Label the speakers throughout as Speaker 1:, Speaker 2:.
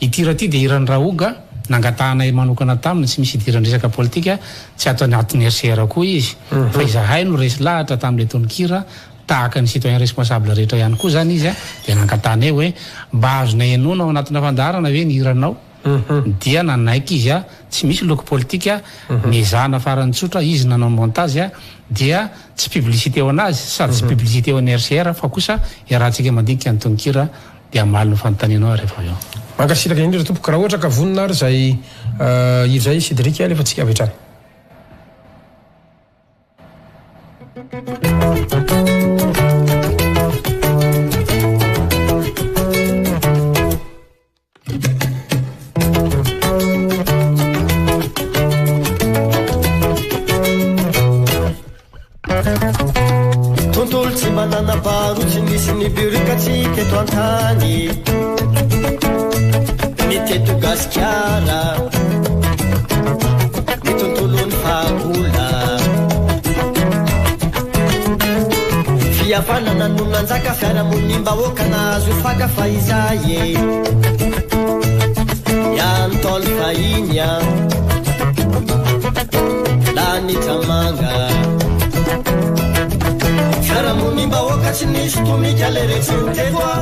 Speaker 1: Itiraty dia irany Raoga nangatahana manokana taminy tsy misy idiran-resaka politika tsy atao anatin'ny RCR koa izy fa izahay no resy lahatra tamin'ilay tononkira tahaka ny citoyen responsable rehetra ihany koa zany izy dia nangatahana hoe mba azona ianona ao anatina fandaharana hoe ny iranao dia nanaiky izy tsy misy loko politika mezahana farany tsotra izy nanao montage dia tsy publicité ho anazy sady tsy publicité ho an'ny RCR fa kosa iarahantsika mandinika ny tononkira dia amaly ny fanontanianao rehefa eo
Speaker 2: mankasitraka indrindra tompoko raha ohatra ka vonina ary izay Cédric alefa tsika avy hatrany
Speaker 3: tontolo tsy manana baro tsy misy ny birikatsika eto an-tany ny teto Gasikara ny tontolon'ny fahagola fihavanana no nanjaka fiaramonimbahoaka nahazo fakafa izay iantolo fahiny lany tramanga fiaramonimbahoaka tsy nisy tomika le retsynytekoa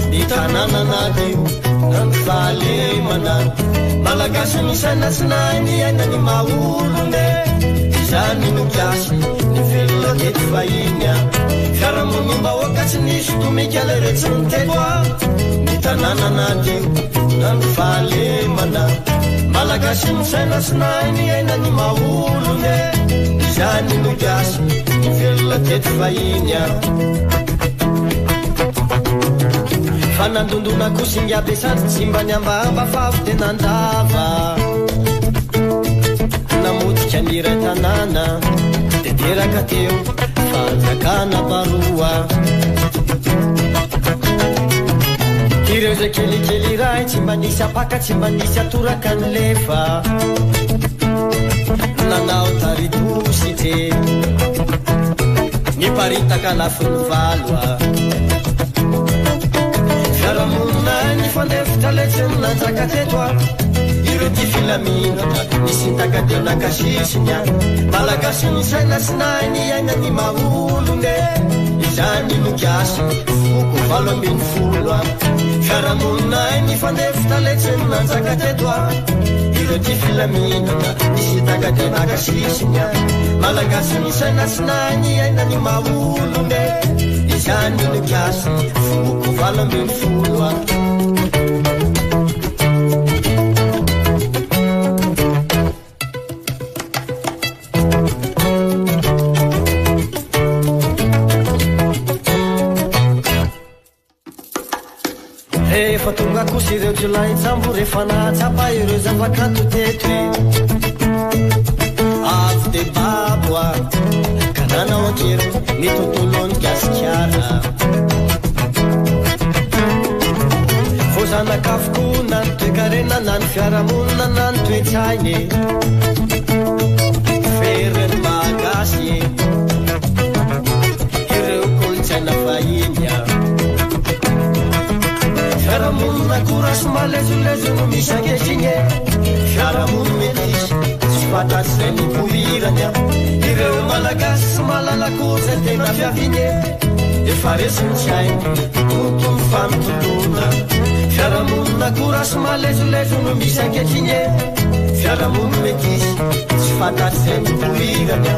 Speaker 3: ny tanàna nadio namifalemana malagasy ny saina tsy nainy aina ny maolone izany no kiasy ny velona teto fahiny fiaramonimbahoaka tsy nisy tomika le retsynytekoa ny tanàna nadio namifalemana malagasy ny saina tsy nainy aina ny maolone izany no kiasy ny velona teto fahiny fanandondona kosingabe sady tsy mba ny ambamba fa avy tena andava namotika niray tanàna de teraka teo fanjakana baroa ireo zay kelikely ray tsy mba nisy apaka tsy mba nisy atoraka ny lefa nanao taritosite ny paritaka lafiny valoa fiaramonina ny fandefitra letsiny nanjaka tetoa ireo ty filaminatra nisintaka-teo nakasisiny malagasy ny saina sy nainy aina ny maolone izany no kiasy foko 80 fiaramonina ny fandefitra letsiny nanjaka tetoa ireo ty filaminatra nisintaka-teo nakasisiny malagasy ny saina sy nainy aina ny maolone izany no kiasy foko 80 rehefa tonga kosa ireo jolain-tsambo rehefa nahatsapa ireo zavakanto teto avy de baboa ka nanao ankero ny tontolon'ny Gasikara vozanakafokona ny toekarena na ny fiaramonina na ny toetsainy fereny malagasy ireo kolotsaina fahiny fiaramonina korasy malezolezo no misy ankehitriny fiaramonina metisy tsy fantatsy zay nipoirany ireo malagasy sy malalakoza tena fiaviny efa resiny tsy hainy tontolo fanotolona fiaramonina korasy malezolezo no misy ankehitriny fiaramonina metisy tsy fantatsy zay nipoirany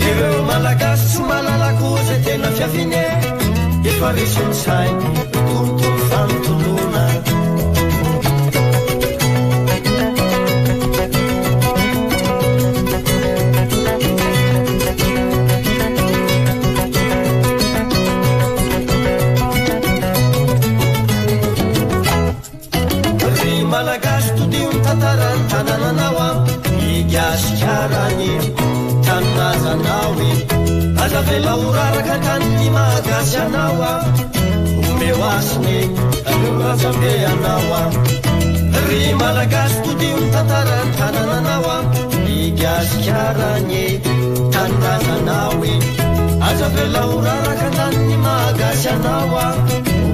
Speaker 3: ireo malagasy sy malalakoza tena fiaviny efa resiny tsy hainy tontolo fanotolona malagasy todio ny tantarany tanànanao i Gasikarany tanazanao aza vela oraraka tany mahagasy anao omeo asiny aleo razambe anao ry malagasy todio ny tantarany tanànanao i Gasikarany tanazanao aza vela oraraka tany mahagasy anao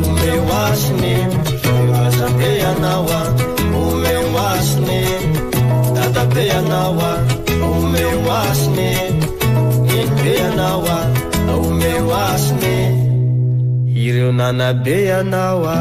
Speaker 3: omeo asiny aleo razambe anao a omeo masine dadabe anao a omeo masine enibe anao a omeo masine ireo nanabe anao a